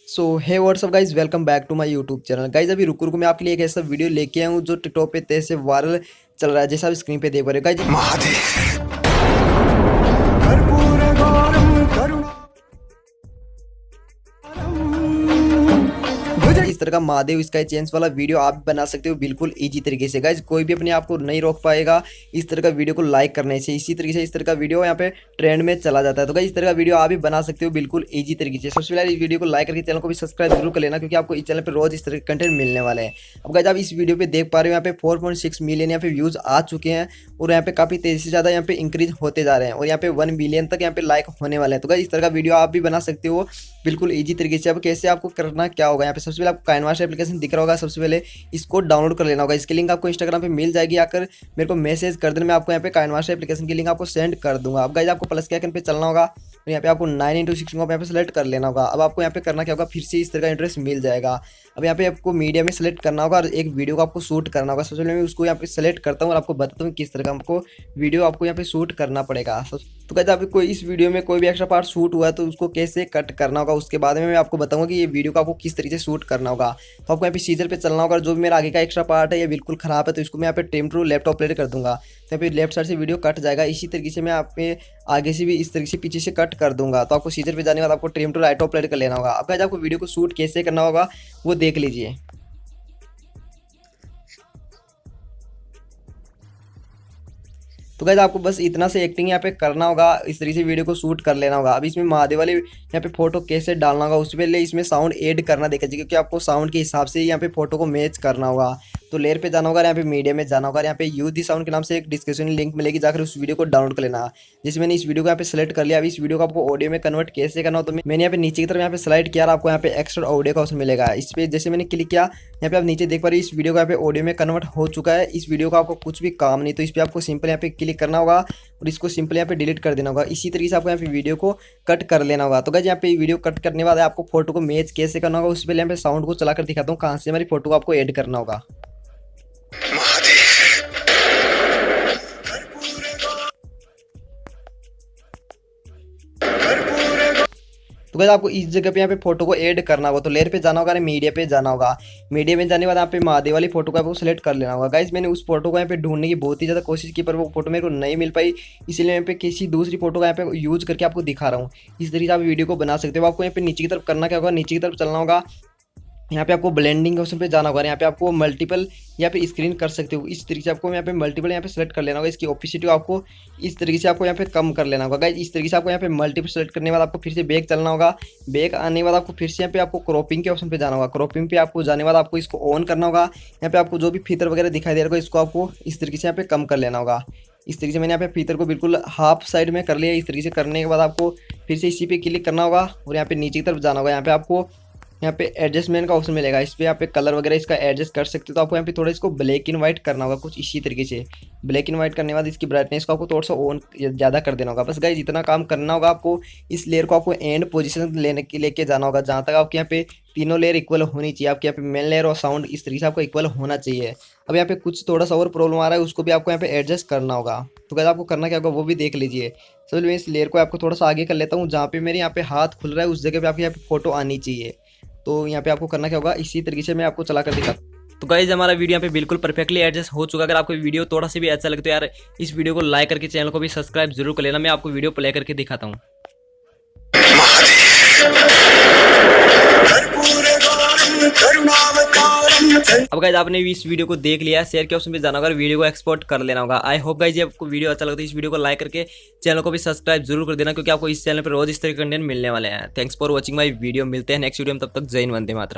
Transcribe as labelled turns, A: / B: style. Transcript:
A: So hey what's up guys, welcome back to my YouTube channel. Guys अभी रुक मैं आपके लिए एक ऐसा वीडियो लेके आया हूँ जो टिकटॉक पे तेज से वायरल चल रहा है, जैसा आप स्क्रीन पे देख पा रहे हो। गाइज
B: महादेव
A: इस तरह का महादेव स्काई चेंज वाला वीडियो आप बना सकते हो बिल्कुल इजी तरीके से। गाइज कोई भी अपने आप को नहीं रोक पाएगा इस तरह का वीडियो को लाइक करने से। इसी तरीके से इस तरह का वीडियो यहाँ पे ट्रेंड में चला जाता है। तो गाइज इस तरह का वीडियो आप भी बना सकते हो बिल्कुल इजी तरीके से। सबसे पहले इस वीडियो को लाइक करके चैनल को भी सब्सक्राइब जरूर कर लेना, क्योंकि आपको इस चैनल पर रोज इस तरह के कंटेंट मिलने वाले हैं। अब गाइज आप इस वीडियो पे देख पा रहे हो यहाँ पे 4.6 मिलियन यहाँ पे व्यूज आ चुके हैं और यहाँ पे काफी तेजी से ज्यादा यहाँ पे इंक्रीज होते जा रहे हैं और यहाँ पे 1 बिलियन तक यहाँ पे लाइक होने वाले हैं। तो गाइज इस तरह का वीडियो आप भी बना सकते हो बिल्कुल इजी तरीके से। अब कैसे आपको करना क्या होगा, यहाँ पे सबसे पहले आपको काइनवाश एप्लीकेशन दिख रहा होगा, सबसे पहले इसको डाउनलोड कर लेना होगा। इसकी लिंक आपको इंस्टाग्राम पे मिल जाएगी, आकर मेरे को मैसेज कर देना, मैं आपको यहाँ पे काइनवाश एप्लीकेशन की लिंक आपको सेंड कर दूंगा। अब गाइज आपको प्लस के आइकन पे चलना होगा और यहाँ पे आपको 9:16 को यहाँ पे सेलेक्ट कर लेना होगा। अब आपको यहाँ पे करना क्या होगा, फिर से इस तरह का इंटरेस्ट मिल जाएगा। अब यहाँ पे आपको मीडिया में सेलेक्ट करना होगा और एक वीडियो को आपको शूट करना होगा। सबसे पहले मैं उसको यहाँ पे सेलेक्ट करता हूँ और आपको बताता हूँ किस तरह का आपको वीडियो आपको यहाँ पे शूट करना पड़ेगा। तो कहते हैं कोई इस वीडियो में कोई भी एक्स्ट्रा पार्ट शूट हुआ है तो उसको कैसे कट करना होगा, उसके बाद में मैं आपको बताऊंगा कि ये वीडियो को आपको किस तरीके से शूट करना होगा। तो आपको यहाँ पे सीजर पे चलना होगा। जो भी मेरा आगे का एक्स्ट्रा पार्ट है ये बिल्कुल खराब है तो इसको मैं यहाँ पे ट्रिम टू लेफ्ट अपलोड कर दूंगा, तो यहाँ पे लेफ्ट साइड से वीडियो कट जाएगा। इसी तरीके से मैं आप पे आगे से भी इस तरीके से पीछे से कट कर दूंगा। तो आपको सीजर पे जाने के बाद आपको ट्रिम टू राइट अपलोड कर लेना होगा। अब गाइस आपको वीडियो को शूट कैसे करना होगा वो देख लीजिए। तो गाइस आपको बस इतना से एक्टिंग यहाँ पे करना होगा, इस तरीके से वीडियो को शूट कर लेना होगा। अब इसमें महादेव वाले यहाँ पे फोटो कैसे डालना होगा, उससे पहले इसमें साउंड ऐड करना देखा जाए, क्योंकि आपको साउंड के हिसाब से यहाँ पे फोटो को मैच करना होगा। तो लेयर पे जाना होगा, यहाँ पे मीडिया में जाना होगा, यहाँ पे यूज दी साउंड के नाम से एक डिस्क्रिप्शन लिंक मिलेगी, जाकर उस वीडियो को डाउनलोड कर लेना। जैसे मैंने इस वीडियो को यहाँ पे सेलेक्ट कर लिया। अब इस वीडियो को आपको ऑडियो में कन्वर्ट कैसे करना हो तो मैंने यहाँ पे नीचे की तरफ यहाँ पे स्लाइड किया, आपको यहाँ पे एक्स्ट्रा ऑडियो का ऑप्शन मिलेगा। इस पे जैसे मैंने क्लिक किया, यहाँ पे आप नीचे देख पा रहे हैं इस वीडियो को यहाँ पे ऑडियो में कन्वर्ट हो चुका है। इस वीडियो का आपको कुछ भी काम नहीं, तो इस पर आपको सिंपल यहाँ पे क्लिक करना होगा और इसको सिंपल यहाँ पे डिलीट कर देना होगा। इसी तरीके से आपको यहाँ पे वीडियो को कट कर लेना होगा। तो गाइस यहाँ पे वीडियो कट करने के बाद आपको फोटो को मैच कैसे करना होगा, उससे पहले यहाँ पे साउंड को चलाकर दिखाता हूँ कहाँ से हमारी फोटो को आपको ऐड करना होगा। तो गाइस आपको इस जगह पे यहाँ पे फोटो को ऐड करना होगा। तो लेयर पे जाना होगा, मीडिया पे जाना होगा। मीडिया में जाने के बाद यहाँ पे महादेव वाली फोटो को आपको सेलेक्ट कर लेना होगा। गाइस मैंने उस फोटो को यहाँ पे ढूंढने की बहुत ही ज़्यादा कोशिश की, पर वो फोटो मेरे को नहीं मिल पाई, इसलिए यहाँ पे किसी दूसरी फोटो का यहाँ पे यूज करके आपको दिखा रहा हूँ। इस तरीके से आप वीडियो को बना सकते हो। आपको यहाँ पे नीचे की तरफ करना क्या होगा, नीचे की तरफ चलना होगा, यहाँ पे आपको ब्लेंडिंग ऑप्शन पे जाना होगा। यहाँ पे आपको मल्टीपल यहाँ पे स्क्रीन कर सकते हो। इस तरीके से आपको यहाँ पे मल्टीपल यहाँ पे सेलेक्ट कर लेना होगा। इसकी ओपेसिटी आपको इस तरीके से आपको यहाँ पे कम कर लेना होगा। गाइस इस तरीके से आपको यहाँ पे मल्टीपल सेलेक्ट करने के बाद आपको फिर से बैक चलना होगा। बैक आने के बाद आपको फिर से यहाँ पे आपको क्रॉपिंग के ऑप्शन पे जाना होगा। क्रॉपिंग पे आपको जाने के बाद आपको इसको ऑन करना होगा। यहाँ पे आपको जो भी फीचर वगैरह दिखाई दे रहा होगा इसको आपको इस तरीके से यहाँ पे कम कर लेना होगा। इस तरीके से मैंने यहाँ पे फीचर को बिल्कुल हाफ साइड में कर लिया। इस तरीके से करने के बाद आपको फिर से इसी पे क्लिक करना होगा और यहाँ पे नीचे की तरफ जाना होगा। यहाँ पे आपको यहाँ पे एडजस्टमेंट का ऑप्शन मिलेगा, इस पर यहाँ पे कलर वगैरह इसका एडजस्ट कर सकते हो। तो आपको यहाँ पे थोड़ा इसको ब्लैक एंड व्हाइट करना होगा, कुछ इसी तरीके से। ब्लैक एंड व्हाइट करने के बाद इसकी ब्राइटनेस को आपको थोड़ा सा ऑन ज़्यादा कर देना होगा। बस गाइस जितना काम करना होगा आपको, इस लेयर को आपको एंड पोजीशन लेके जाना होगा, जहाँ तक आपके यहाँ पे तीनों लेयर इक्वल होनी चाहिए। आपके यहाँ पे मेन लेयर और साउंड इस तरीके से आपको इक्वल होना चाहिए। अब यहाँ पे कुछ थोड़ा सा और प्रॉब्लम आ रहा है, उसको भी आपको यहाँ पे एडजस्ट करना होगा। तो गाइस आपको करना क्या होगा वो भी देख लीजिए। सबसे मैं इस लेयर को आपको थोड़ा सा आगे कर लेता हूँ, जहाँ पे मेरे यहाँ पे हाथ खुल रहा है उस जगह पे आपके यहाँ पे फोटो आनी चाहिए। तो यहाँ पे आपको करना क्या होगा, इसी तरीके से मैं आपको चला कर दिखा। तो गाइज हमारा वीडियो यहाँ पे बिल्कुल परफेक्टली एडजस्ट हो चुका है। अगर आपको वीडियो थोड़ा सा भी अच्छा लगे तो यार इस वीडियो को लाइक करके चैनल को भी सब्सक्राइब जरूर कर लेना। मैं आपको वीडियो प्ले करके दिखाता हूँ। अब गाइज आपने इस वीडियो को देख लिया, शेयर के ऑप्शन पे जाना होगा, वीडियो को एक्सपोर्ट कर लेना होगा। आई होप गाइज आपको वीडियो अच्छा लगता है, इस वीडियो को लाइक करके चैनल को भी सब्सक्राइब जरूर कर देना, क्योंकि आपको इस चैनल पर रोज इस तरह के कंटेंट मिलने वाले हैं। Thanks for watching my video. मिलते हैं नेक्स्ट वीडियो में, तब तक जय हिंद, वंदे मातरम।